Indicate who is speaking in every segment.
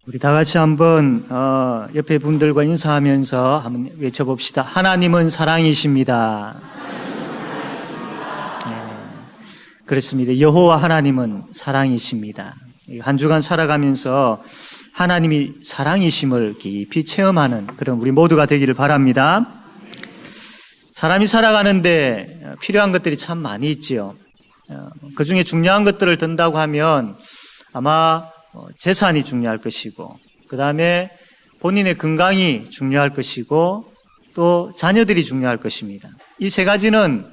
Speaker 1: 우리 다 같이 한번 옆에 분들과 인사하면서 한번 외쳐봅시다. 하나님은 사랑이십니다. 그렇습니다. 여호와 하나님은 사랑이십니다. 한 주간 살아가면서 하나님이 사랑이심을 깊이 체험하는 그런 우리 모두가 되기를 바랍니다. 사람이 살아가는데 필요한 것들이 참 많이 있지요. 그 중에 중요한 것들을 든다고 하면 아마 재산이 중요할 것이고, 그 다음에 본인의 건강이 중요할 것이고, 또 자녀들이 중요할 것입니다. 이 세 가지는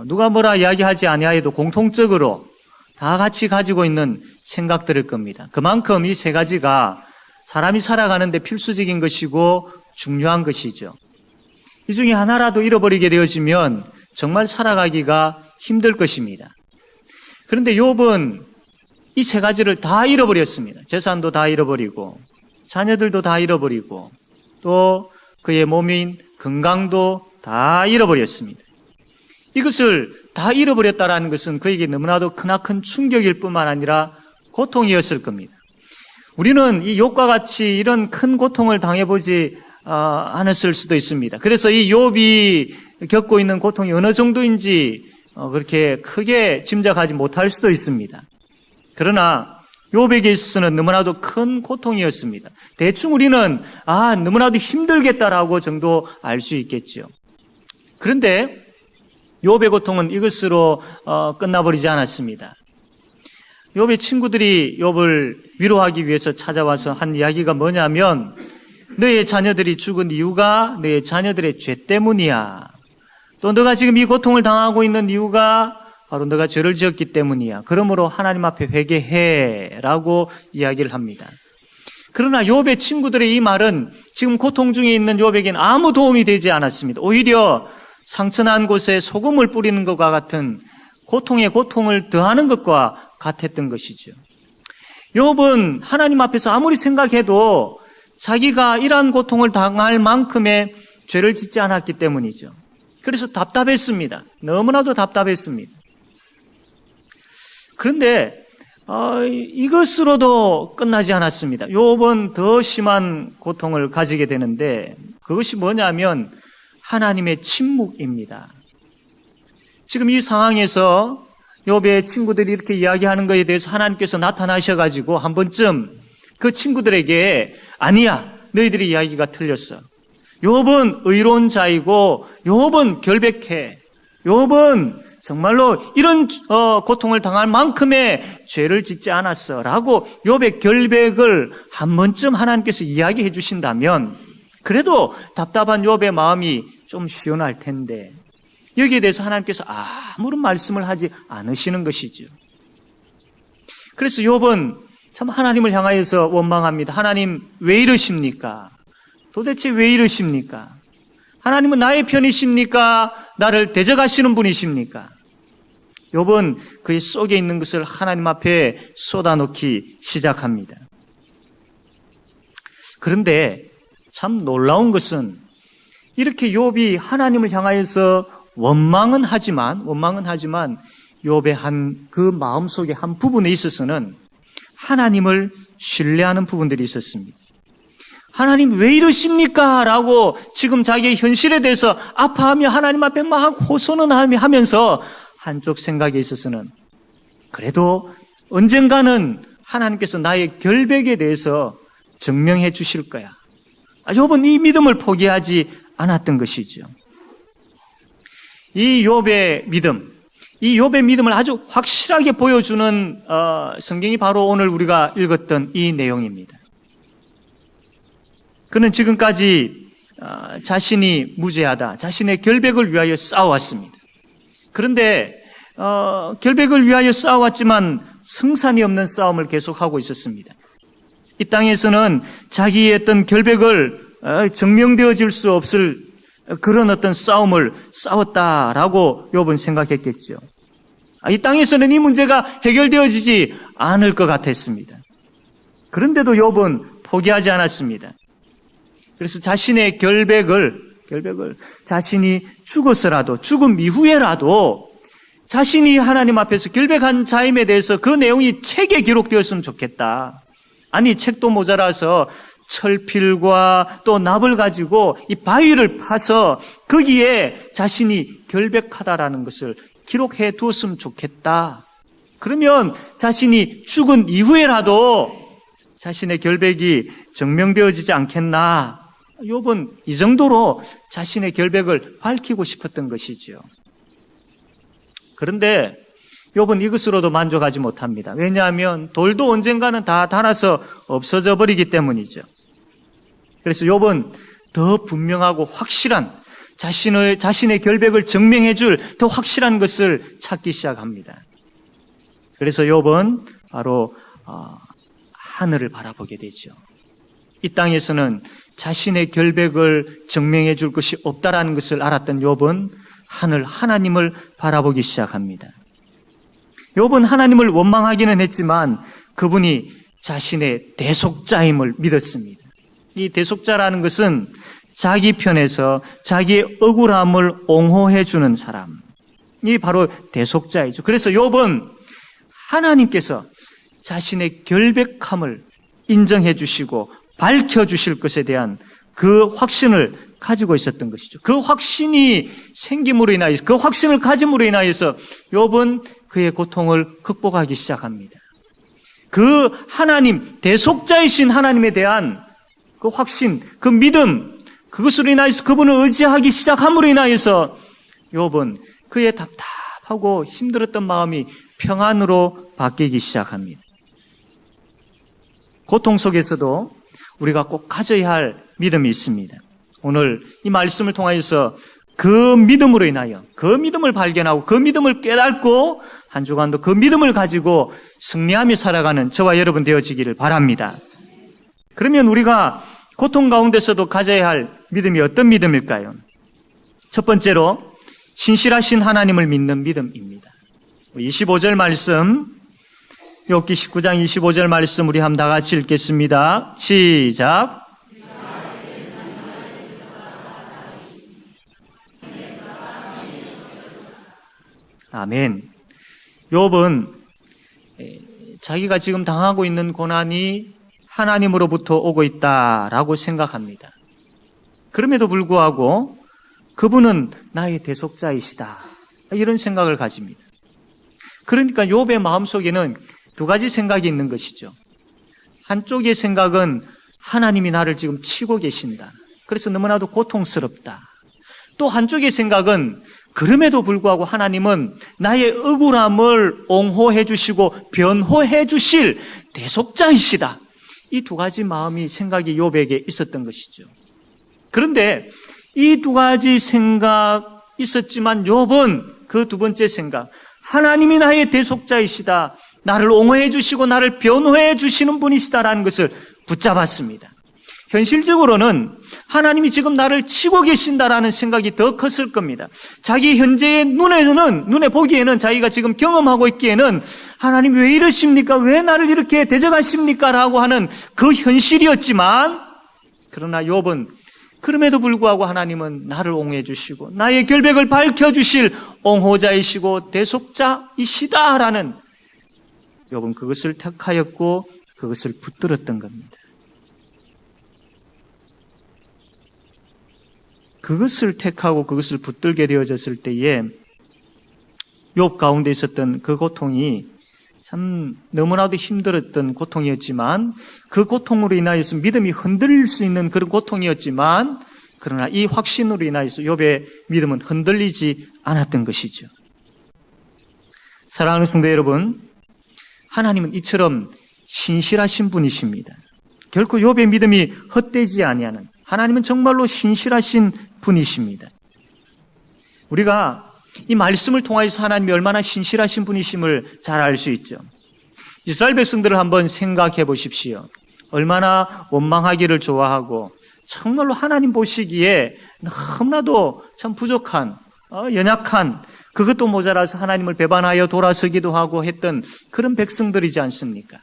Speaker 1: 누가 뭐라 이야기하지 아니하여도 공통적으로 다 같이 가지고 있는 생각들일 겁니다. 그만큼 이 세 가지가 사람이 살아가는데 필수적인 것이고 중요한 것이죠. 이 중에 하나라도 잃어버리게 되어지면 정말 살아가기가 힘들 것입니다. 그런데 욥은 이 세 가지를 다 잃어버렸습니다. 재산도 다 잃어버리고, 자녀들도 다 잃어버리고, 또 그의 몸인 건강도 다 잃어버렸습니다. 이것을 다 잃어버렸다는 것은 그에게 너무나도 크나큰 충격일 뿐만 아니라 고통이었을 겁니다. 우리는 이 욥과 같이 이런 큰 고통을 당해보지 않았을 수도 있습니다. 그래서 이 욥이 겪고 있는 고통이 어느 정도인지 그렇게 크게 짐작하지 못할 수도 있습니다. 그러나 욥에게 있어서는 너무나도 큰 고통이었습니다. 대충 우리는 너무나도 힘들겠다라고 정도 알 수 있겠죠. 그런데 욥의 고통은 이것으로 끝나버리지 않았습니다. 욥의 친구들이 욥을 위로하기 위해서 찾아와서 한 이야기가 뭐냐면, 너의 자녀들이 죽은 이유가 너의 자녀들의 죄 때문이야. 또 너가 지금 이 고통을 당하고 있는 이유가 바로 너가 죄를 지었기 때문이야. 그러므로 하나님 앞에 회개해 라고 이야기를 합니다. 그러나 욥의 친구들의 이 말은 지금 고통 중에 있는 욥에게는 아무 도움이 되지 않았습니다. 오히려 상처난 곳에 소금을 뿌리는 것과 같은 고통에 고통을 더하는 것과 같았던 것이죠. 욥은 하나님 앞에서 아무리 생각해도 자기가 이러한 고통을 당할 만큼의 죄를 짓지 않았기 때문이죠. 그래서 답답했습니다. 너무나도 답답했습니다. 그런데 이것으로도 끝나지 않았습니다. 욥은 더 심한 고통을 가지게 되는데, 그것이 뭐냐면 하나님의 침묵입니다. 지금 이 상황에서 욥의 친구들이 이렇게 이야기하는 것에 대해서 하나님께서 나타나셔가지고 한 번쯤 그 친구들에게 아니야, 너희들의 이야기가 틀렸어. 욥은 의로운 자이고 욥은 결백해. 욥은 정말로 이런 고통을 당할 만큼의 죄를 짓지 않았어 라고 욥의 결백을 한 번쯤 하나님께서 이야기해 주신다면 그래도 답답한 욥의 마음이 좀 시원할 텐데, 여기에 대해서 하나님께서 아무런 말씀을 하지 않으시는 것이죠. 그래서 욥은 참 하나님을 향하여서 원망합니다. 하나님 왜 이러십니까? 도대체 왜 이러십니까? 하나님은 나의 편이십니까? 나를 대적하시는 분이십니까? 욥은 그의 속에 있는 것을 하나님 앞에 쏟아놓기 시작합니다. 그런데 참 놀라운 것은 이렇게 욥이 하나님을 향하여서 원망은 하지만 욥의 그 마음속의 한 부분에 있어서는 하나님을 신뢰하는 부분들이 있었습니다. 하나님 왜 이러십니까? 라고 지금 자기의 현실에 대해서 아파하며 하나님 앞에 막 호소는 하면서 한쪽 생각에 있어서는 그래도 언젠가는 하나님께서 나의 결백에 대해서 증명해 주실 거야. 욥은 이 믿음을 포기하지 않았던 것이죠. 이 욥의 믿음을 아주 확실하게 보여주는 성경이 바로 오늘 우리가 읽었던 이 내용입니다. 그는 지금까지 자신이 무죄하다, 자신의 결백을 위하여 싸워왔습니다. 그런데 결백을 위하여 싸워왔지만 승산이 없는 싸움을 계속하고 있었습니다. 이 땅에서는 자기의 어떤 결백을 증명되어질 수 없을 그런 어떤 싸움을 싸웠다라고 욥은 생각했겠죠. 이 땅에서는 이 문제가 해결되어지지 않을 것 같았습니다. 그런데도 욥은 포기하지 않았습니다. 그래서 자신의 결백을 자신이 죽어서라도, 죽음 이후에라도 자신이 하나님 앞에서 결백한 자임에 대해서 그 내용이 책에 기록되었으면 좋겠다. 아니 책도 모자라서 철필과 또 납을 가지고 이 바위를 파서 거기에 자신이 결백하다라는 것을 기록해 두었으면 좋겠다. 그러면 자신이 죽은 이후에라도 자신의 결백이 증명되어지지 않겠나. 욥은 이 정도로 자신의 결백을 밝히고 싶었던 것이죠. 그런데 욥은 이것으로도 만족하지 못합니다. 왜냐하면 돌도 언젠가는 다 닳아서 없어져 버리기 때문이죠. 그래서 욥은 더 분명하고 확실한 자신의 결백을 증명해 줄 더 확실한 것을 찾기 시작합니다. 그래서 욥은 바로 하늘을 바라보게 되죠. 이 땅에서는 자신의 결백을 증명해 줄 것이 없다라는 것을 알았던 욥은 하나님을 바라보기 시작합니다. 욥은 하나님을 원망하기는 했지만 그분이 자신의 대속자임을 믿었습니다. 이 대속자라는 것은 자기 편에서 자기의 억울함을 옹호해 주는 사람이 바로 대속자이죠. 그래서 욥은 하나님께서 자신의 결백함을 인정해 주시고 밝혀 주실 것에 대한 그 확신을 가지고 있었던 것이죠. 그 확신이 생김으로 인하여서, 그 확신을 가짐으로 인하여서 욥은 그의 고통을 극복하기 시작합니다. 그 하나님, 대속자이신 하나님에 대한 그 확신, 그 믿음, 그것으로 인하여서 그분을 의지하기 시작함으로 인하여서 욥은 그의 답답하고 힘들었던 마음이 평안으로 바뀌기 시작합니다. 고통 속에서도 우리가 꼭 가져야 할 믿음이 있습니다. 오늘 이 말씀을 통하여서 그 믿음으로 인하여 그 믿음을 발견하고 그 믿음을 깨닫고 한 주간도 그 믿음을 가지고 승리하며 살아가는 저와 여러분 되어지기를 바랍니다. 그러면 우리가 고통 가운데서도 가져야 할 믿음이 어떤 믿음일까요? 첫 번째로 신실하신 하나님을 믿는 믿음입니다. 25절 말씀, 욥기 19장 25절 말씀 우리 한번 다 같이 읽겠습니다. 시작. 아멘. 욥은 자기가 지금 당하고 있는 고난이 하나님으로부터 오고 있다라고 생각합니다. 그럼에도 불구하고 그분은 나의 대속자이시다. 이런 생각을 가집니다. 그러니까 욥의 마음속에는 두 가지 생각이 있는 것이죠. 한쪽의 생각은 하나님이 나를 지금 치고 계신다. 그래서 너무나도 고통스럽다. 또 한쪽의 생각은 그럼에도 불구하고 하나님은 나의 억울함을 옹호해 주시고 변호해 주실 대속자이시다. 이 두 가지 생각이 욥에게 있었던 것이죠. 그런데 이 두 가지 생각 있었지만 욥은 그 두 번째 생각, 하나님이 나의 대속자이시다. 나를 옹호해 주시고 나를 변호해 주시는 분이시다라는 것을 붙잡았습니다. 현실적으로는 하나님이 지금 나를 치고 계신다라는 생각이 더 컸을 겁니다. 자기 현재의 눈에 보기에는 자기가 지금 경험하고 있기에는 하나님 왜 이러십니까? 왜 나를 이렇게 대적하십니까? 라고 하는 그 현실이었지만 그러나 욥은 그럼에도 불구하고 하나님은 나를 옹호해 주시고 나의 결백을 밝혀주실 옹호자이시고 대속자이시다라는 욥은 그것을 택하였고 그것을 붙들었던 겁니다. 그것을 택하고 그것을 붙들게 되어졌을 때에 욥 가운데 있었던 그 고통이 참 너무나도 힘들었던 고통이었지만 그 고통으로 인하여서 믿음이 흔들릴 수 있는 그런 고통이었지만 그러나 이 확신으로 인하여서 욥의 믿음은 흔들리지 않았던 것이죠. 사랑하는 성도 여러분, 하나님은 이처럼 신실하신 분이십니다. 결코 욥의 믿음이 헛되지 아니하는 하나님은 정말로 신실하신 분이십니다. 우리가 이 말씀을 통해서 하나님이 얼마나 신실하신 분이심을 잘 알 수 있죠. 이스라엘 백성들을 한번 생각해 보십시오. 얼마나 원망하기를 좋아하고 정말로 하나님 보시기에 너무나도 참 부족한, 연약한, 그것도 모자라서 하나님을 배반하여 돌아서기도 하고 했던 그런 백성들이지 않습니까?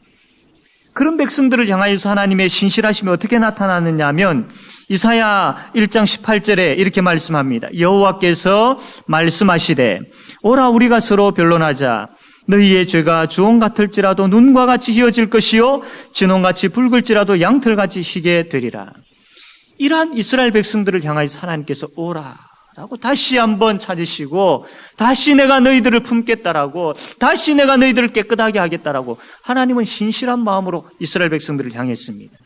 Speaker 1: 그런 백성들을 향하여서 하나님의 신실하심이 어떻게 나타나느냐 하면 이사야 1장 18절에 이렇게 말씀합니다. 여호와께서 말씀하시되 오라 우리가 서로 변론하자 너희의 죄가 주홍 같을지라도 눈과 같이 희어질 것이요 진홍같이 붉을지라도 양털같이 희게 되리라. 이러한 이스라엘 백성들을 향하여 하나님께서 오라 라고 다시 한번 찾으시고 다시 내가 너희들을 품겠다라고 다시 내가 너희들을 깨끗하게 하겠다라고 하나님은 신실한 마음으로 이스라엘 백성들을 향했습니다.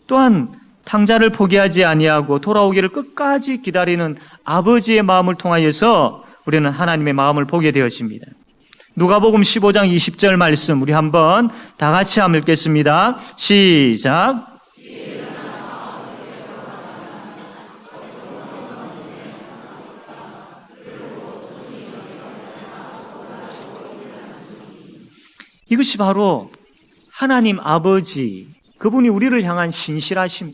Speaker 1: 또한 탕자를 포기하지 아니하고 돌아오기를 끝까지 기다리는 아버지의 마음을 통하여서 우리는 하나님의 마음을 보게 되었습니다. 누가복음 15장 20절 말씀 우리 한번 다 같이 한번 읽겠습니다. 시작. 이것이 바로 하나님 아버지, 그분이 우리를 향한 신실하심,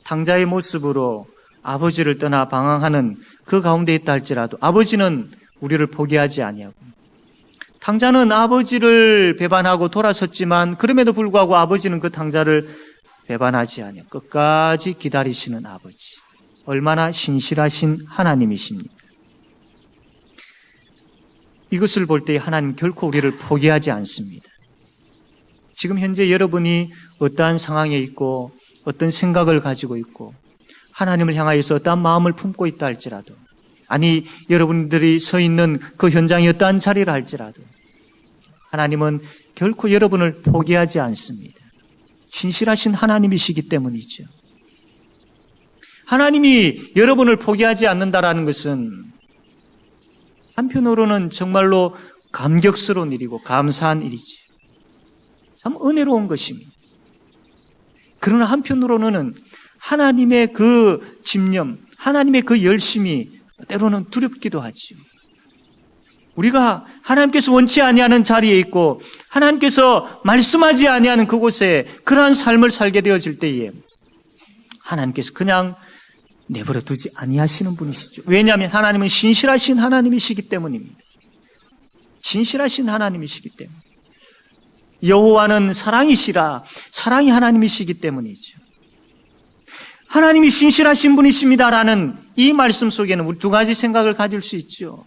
Speaker 1: 탕자의 모습으로 아버지를 떠나 방황하는 그 가운데 있다 할지라도 아버지는 우리를 포기하지 아니하고, 탕자는 아버지를 배반하고 돌아섰지만 그럼에도 불구하고 아버지는 그 탕자를 배반하지 아니하고 끝까지 기다리시는 아버지, 얼마나 신실하신 하나님이십니까? 이것을 볼 때 하나님 결코 우리를 포기하지 않습니다. 지금 현재 여러분이 어떠한 상황에 있고 어떤 생각을 가지고 있고 하나님을 향하여서 어떠한 마음을 품고 있다 할지라도, 아니 여러분들이 서 있는 그 현장이 어떠한 자리라 할지라도 하나님은 결코 여러분을 포기하지 않습니다. 신실하신 하나님이시기 때문이죠. 하나님이 여러분을 포기하지 않는다라는 것은 한편으로는 정말로 감격스러운 일이고 감사한 일이지. 참 은혜로운 것입니다. 그러나 한편으로는 하나님의 그 집념, 하나님의 그 열심이 때로는 두렵기도 하지요. 우리가 하나님께서 원치 아니하는 자리에 있고 하나님께서 말씀하지 아니하는 그곳에 그러한 삶을 살게 되어질 때에 하나님께서 그냥 내버려 두지 아니하시는 분이시죠. 왜냐하면 하나님은 신실하신 하나님이시기 때문입니다. 신실하신 하나님이시기 때문에. 여호와는 사랑이시라, 사랑이 하나님이시기 때문이죠. 하나님이 신실하신 분이십니다라는 이 말씀 속에는 우리 두 가지 생각을 가질 수 있죠.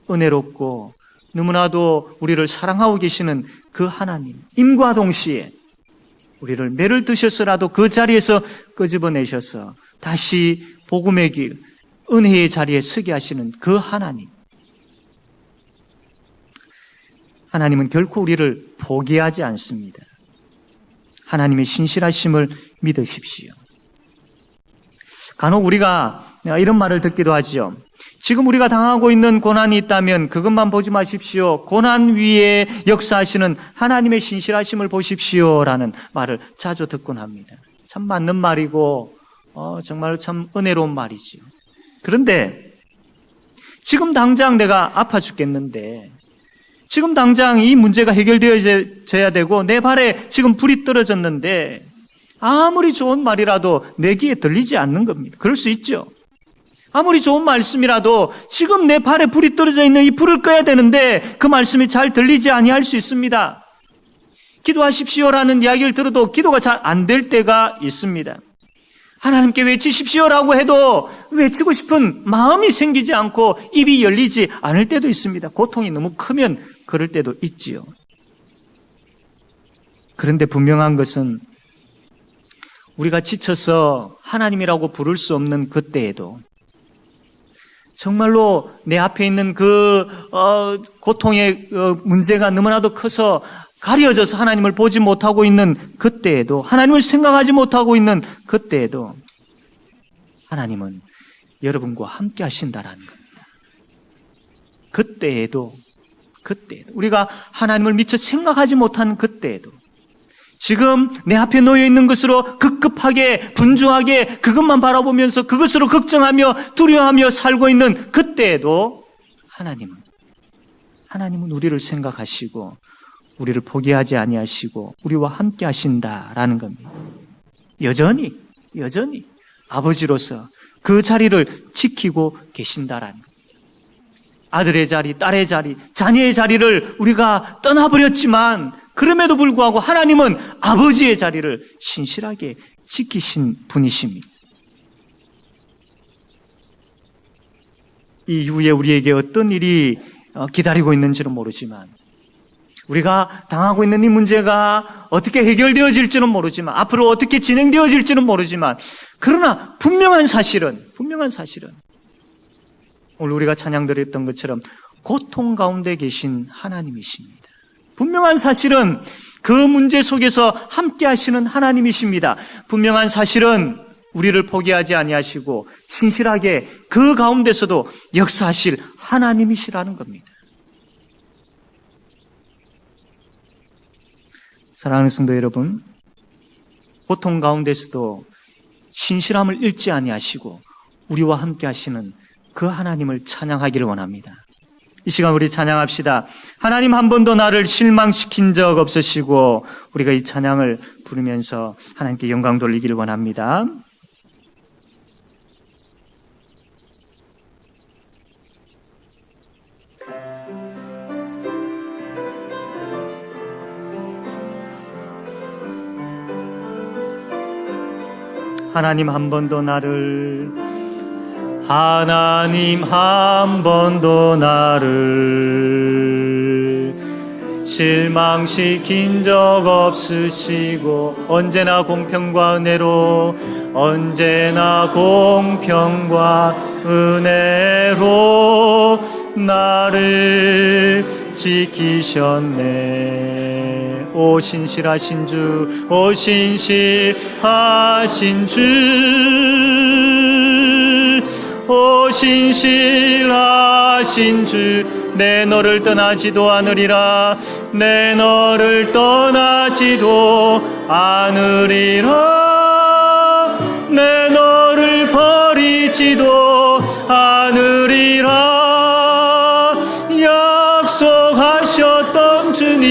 Speaker 1: 은혜롭고 너무나도 우리를 사랑하고 계시는 그 하나님, 임과 동시에 우리를 매를 드셔서라도 그 자리에서 끄집어내셔서 다시 복음의 길, 은혜의 자리에 서게 하시는 그 하나님. 하나님은 결코 우리를 포기하지 않습니다. 하나님의 신실하심을 믿으십시오. 간혹 우리가 이런 말을 듣기도 하죠. 지금 우리가 당하고 있는 고난이 있다면 그것만 보지 마십시오. 고난 위에 역사하시는 하나님의 신실하심을 보십시오라는 말을 자주 듣곤 합니다. 참 맞는 말이고 정말 참 은혜로운 말이지요. 그런데 지금 당장 내가 아파 죽겠는데, 지금 당장 이 문제가 해결되어져야 되고 내 발에 지금 불이 떨어졌는데 아무리 좋은 말이라도 내 귀에 들리지 않는 겁니다. 그럴 수 있죠. 아무리 좋은 말씀이라도 지금 내 발에 불이 떨어져 있는 이 불을 꺼야 되는데 그 말씀이 잘 들리지 아니할 수 있습니다. 기도하십시오라는 이야기를 들어도 기도가 잘 안 될 때가 있습니다. 하나님께 외치십시오라고 해도 외치고 싶은 마음이 생기지 않고 입이 열리지 않을 때도 있습니다. 고통이 너무 크면 그럴 때도 있지요. 그런데 분명한 것은 우리가 지쳐서 하나님이라고 부를 수 없는 그때에도 정말로 내 앞에 있는 그 고통의 문제가 너무나도 커서 가려져서 하나님을 보지 못하고 있는 그때에도, 하나님을 생각하지 못하고 있는 그때에도 하나님은 여러분과 함께 하신다라는 겁니다. 그때에도 우리가 하나님을 미처 생각하지 못한 그때에도, 지금 내 앞에 놓여 있는 것으로 급급하게 분주하게 그것만 바라보면서 그것으로 걱정하며 두려워하며 살고 있는 그때에도 하나님은 우리를 생각하시고 우리를 포기하지 아니하시고 우리와 함께 하신다라는 겁니다. 여전히 아버지로서 그 자리를 지키고 계신다라는 겁니다. 아들의 자리, 딸의 자리, 자녀의 자리를 우리가 떠나버렸지만 그럼에도 불구하고 하나님은 아버지의 자리를 신실하게 지키신 분이십니다. 이후에 우리에게 어떤 일이 기다리고 있는지는 모르지만, 우리가 당하고 있는 이 문제가 어떻게 해결되어질지는 모르지만, 앞으로 어떻게 진행되어질지는 모르지만, 그러나 분명한 사실은 오늘 우리가 찬양 드렸던 것처럼 고통 가운데 계신 하나님이십니다. 분명한 사실은 그 문제 속에서 함께 하시는 하나님이십니다. 분명한 사실은 우리를 포기하지 아니하시고 신실하게 그 가운데서도 역사하실 하나님이시라는 겁니다. 사랑하는 성도 여러분, 고통 가운데서도 신실함을 잃지 아니하시고 우리와 함께 하시는 그 하나님을 찬양하기를 원합니다. 이 시간 우리 찬양합시다. 하나님 한 번도 나를 실망시킨 적 없으시고, 우리가 이 찬양을 부르면서 하나님께 영광 돌리기를 원합니다. 하나님 한 번도 나를 실망시킨 적 없으시고, 언제나 공평과 은혜로 나를 지키셨네. 오 신실하신 주, 오 신실하신 주, 오 신실하신 주, 내 너를 떠나지도 않으리라, 내 너를 떠나지도 않으리라, 내 너를 버리지도 않으리라. 약속하셨던 주님,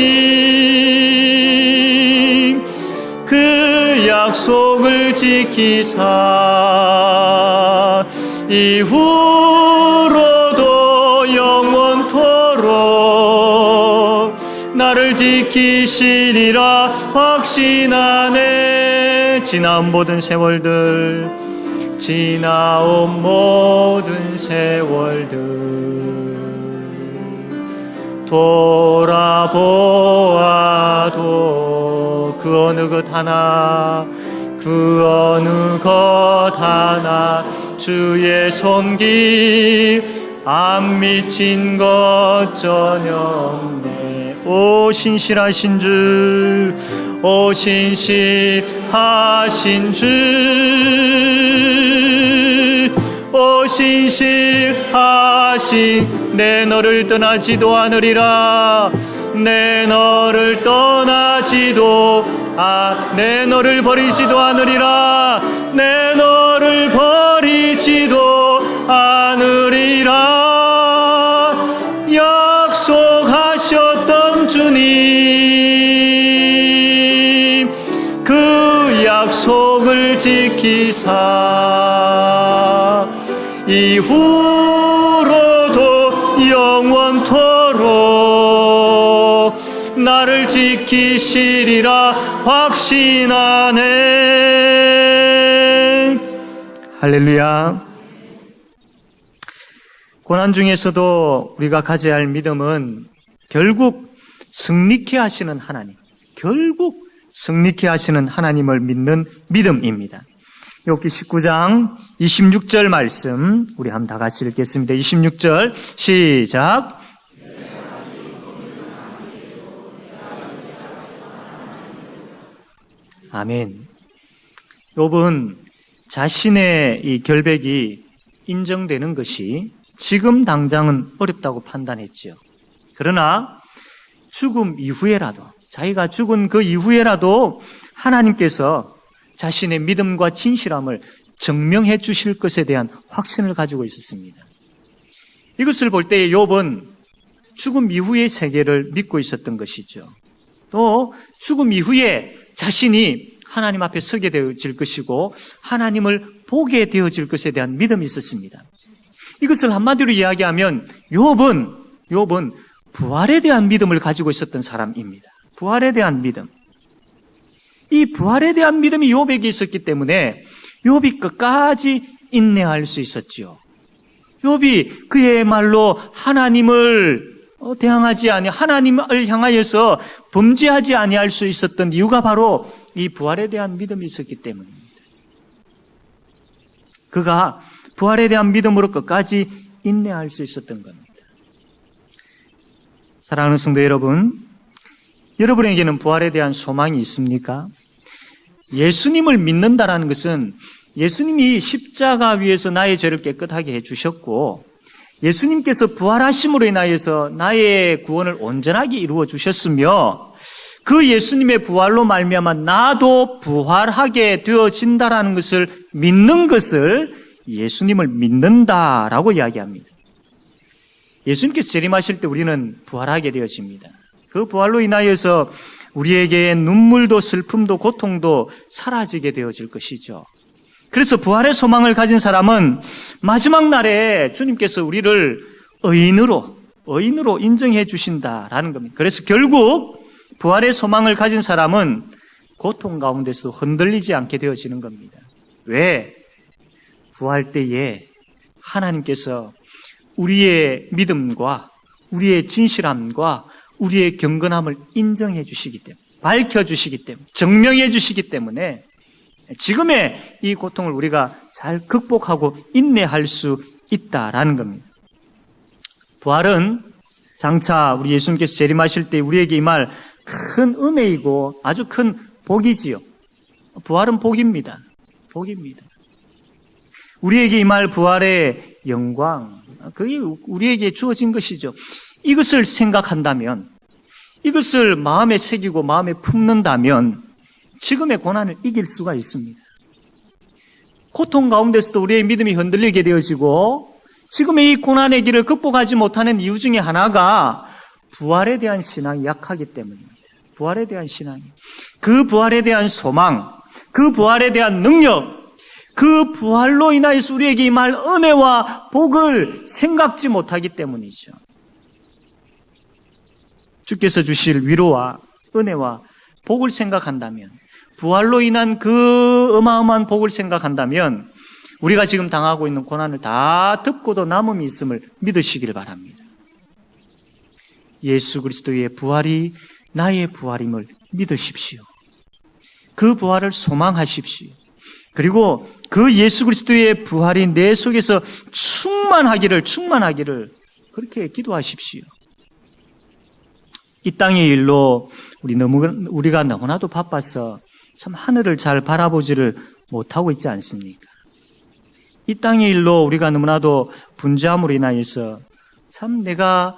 Speaker 1: 그 약속을 지키사 이후로도 영원토록 나를 지키시리라 확신하네. 지나온 모든 세월들 돌아보아도 그 어느 것 하나 주의 손길 안 미친 것 전혀 없네. 오 신실하신 주, 오 신실하신 주, 오 신실하신, 내 너를 떠나지도 않으리라, 내 너를 떠나지도 내 너를 버리지도 않으리라, 내 너를 버리지도 않으리라. 약속하셨던 주님, 그 약속을 지키사 이후로도 영원토록 나를 지키시리라 확신하네. 할렐루야. 고난 중에서도 우리가 가져야 할 믿음은 결국 승리케 하시는 하나님을 믿는 믿음입니다. 욥기 19장 26절 말씀 우리 한번 다 같이 읽겠습니다. 26절 시작. 아멘. 욥은 자신의 이 결백이 인정되는 것이 지금 당장은 어렵다고 판단했지요. 그러나 죽음 이후에라도, 자기가 죽은 그 이후에라도 하나님께서 자신의 믿음과 진실함을 증명해 주실 것에 대한 확신을 가지고 있었습니다. 이것을 볼 때 욥은 죽음 이후의 세계를 믿고 있었던 것이죠. 또 죽음 이후에 자신이 하나님 앞에 서게 되어질 것이고 하나님을 보게 되어질 것에 대한 믿음이 있었습니다. 이것을 한마디로 이야기하면 욥은 부활에 대한 믿음을 가지고 있었던 사람입니다. 부활에 대한 믿음. 이 부활에 대한 믿음이 욥에게 있었기 때문에 욥이 끝까지 인내할 수 있었지요. 욥이 그의 말로 하나님을 대항하지 아니 하나님을 향하여서 범죄하지 아니할 수 있었던 이유가 바로 이 부활에 대한 믿음이 있었기 때문입니다. 그가 부활에 대한 믿음으로 끝까지 인내할 수 있었던 겁니다. 사랑하는 성도 여러분, 여러분에게는 부활에 대한 소망이 있습니까? 예수님을 믿는다라는 것은 예수님이 십자가 위에서 나의 죄를 깨끗하게 해주셨고 예수님께서 부활하심으로 인하여서 나의 구원을 온전하게 이루어 주셨으며 그 예수님의 부활로 말미암아 나도 부활하게 되어진다라는 것을 믿는 것을 예수님을 믿는다라고 이야기합니다. 예수님께서 재림하실 때 우리는 부활하게 되어집니다. 그 부활로 인하여서 우리에게 눈물도 슬픔도 고통도 사라지게 되어질 것이죠. 그래서 부활의 소망을 가진 사람은 마지막 날에 주님께서 우리를 의인으로 인정해 주신다라는 겁니다. 그래서 결국 부활의 소망을 가진 사람은 고통 가운데서 흔들리지 않게 되어지는 겁니다. 왜? 부활 때에 하나님께서 우리의 믿음과 우리의 진실함과 우리의 경건함을 인정해 주시기 때문에, 밝혀주시기 때문에, 증명해 주시기 때문에 지금의 이 고통을 우리가 잘 극복하고 인내할 수 있다라는 겁니다. 부활은 장차 우리 예수님께서 재림하실 때 우리에게 임할 큰 은혜이고 아주 큰 복이지요. 부활은 복입니다. 복입니다. 우리에게 임할 부활의 영광, 그게 우리에게 주어진 것이죠. 이것을 생각한다면, 이것을 마음에 새기고 마음에 품는다면 지금의 고난을 이길 수가 있습니다. 고통 가운데서도 우리의 믿음이 흔들리게 되어지고 지금의 이 고난의 길을 극복하지 못하는 이유 중에 하나가 부활에 대한 신앙이 약하기 때문입니다. 부활에 대한 신앙이. 그 부활에 대한 소망, 그 부활에 대한 능력, 그 부활로 인하여서 우리에게 임할 은혜와 복을 생각지 못하기 때문이죠. 주께서 주실 위로와 은혜와 복을 생각한다면, 부활로 인한 그 어마어마한 복을 생각한다면 우리가 지금 당하고 있는 고난을 다 덮고도 남음이 있음을 믿으시길 바랍니다. 예수 그리스도의 부활이 나의 부활임을 믿으십시오. 그 부활을 소망하십시오. 그리고 그 예수 그리스도의 부활이 내 속에서 충만하기를 그렇게 기도하십시오. 이 땅의 일로 우리가 너무나도 바빠서 참 하늘을 잘 바라보지를 못하고 있지 않습니까? 이 땅의 일로 우리가 너무나도 분주함으로 인하여서 참 내가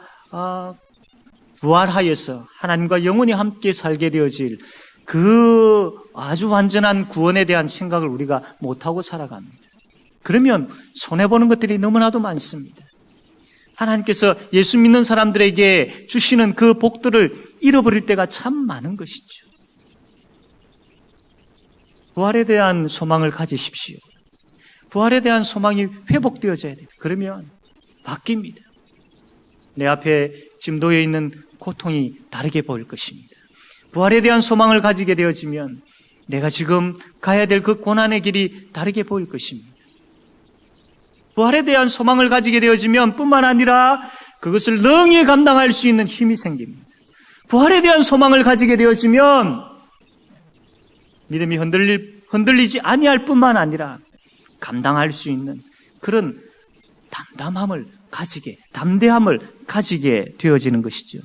Speaker 1: 부활하여서 하나님과 영원히 함께 살게 되어질 그 아주 완전한 구원에 대한 생각을 우리가 못하고 살아갑니다. 그러면 손해보는 것들이 너무나도 많습니다. 하나님께서 예수 믿는 사람들에게 주시는 그 복들을 잃어버릴 때가 참 많은 것이죠. 부활에 대한 소망을 가지십시오. 부활에 대한 소망이 회복되어져야 돼요. 그러면 바뀝니다. 내 앞에 지금 놓여 있는 고통이 다르게 보일 것입니다. 부활에 대한 소망을 가지게 되어지면 내가 지금 가야 될 그 고난의 길이 다르게 보일 것입니다. 부활에 대한 소망을 가지게 되어지면 뿐만 아니라 그것을 능히 감당할 수 있는 힘이 생깁니다. 부활에 대한 소망을 가지게 되어지면 믿음이 흔들리지 아니할 뿐만 아니라 감당할 수 있는 그런 담대함을 가지게 되어지는 것이죠.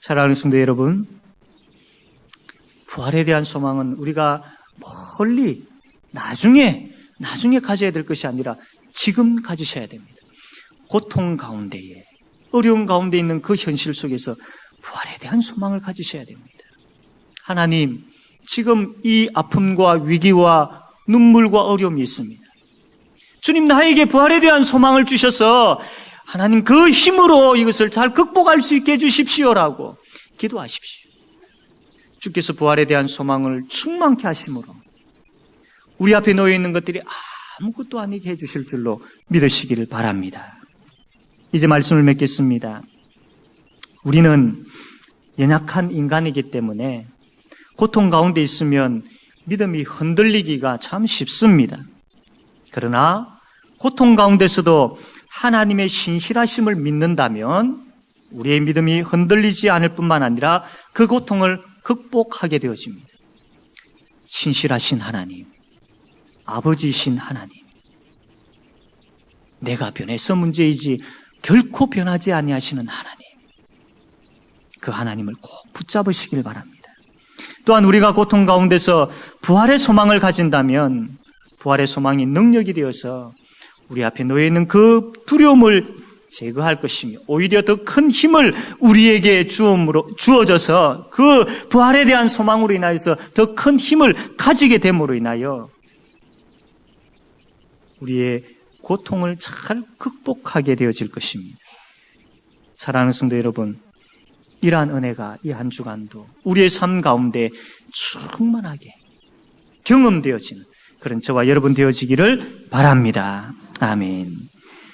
Speaker 1: 사랑하는 성도 여러분, 부활에 대한 소망은 우리가 멀리 나중에 가져야 될 것이 아니라 지금 가지셔야 됩니다. 고통 가운데에, 어려움 가운데 있는 그 현실 속에서 부활에 대한 소망을 가지셔야 됩니다. 하나님, 지금 이 아픔과 위기와 눈물과 어려움이 있습니다. 주님, 나에게 부활에 대한 소망을 주셔서 하나님 그 힘으로 이것을 잘 극복할 수 있게 해주십시오라고 기도하십시오. 주께서 부활에 대한 소망을 충만케 하심으로 우리 앞에 놓여 있는 것들이 아무것도 아니게 해주실 줄로 믿으시기를 바랍니다. 이제 말씀을 맺겠습니다. 우리는 연약한 인간이기 때문에 고통 가운데 있으면 믿음이 흔들리기가 참 쉽습니다. 그러나 고통 가운데서도 하나님의 신실하심을 믿는다면 우리의 믿음이 흔들리지 않을 뿐만 아니라 그 고통을 극복하게 되어집니다. 신실하신 하나님, 아버지이신 하나님, 내가 변해서 문제이지 결코 변하지 아니하시는 하나님, 그 하나님을 꼭 붙잡으시길 바랍니다. 또한 우리가 고통 가운데서 부활의 소망을 가진다면 부활의 소망이 능력이 되어서 우리 앞에 놓여있는 그 두려움을 제거할 것이며 오히려 더 큰 힘을 우리에게 주어져서 그 부활에 대한 소망으로 인하여서 더 큰 힘을 가지게 됨으로 인하여 우리의 고통을 잘 극복하게 되어질 것입니다. 사랑하는 성도 여러분, 이러한 은혜가 이 한 주간도 우리의 삶 가운데 충만하게 경험되어지는 그런 저와 여러분 되어지기를 바랍니다. 아멘.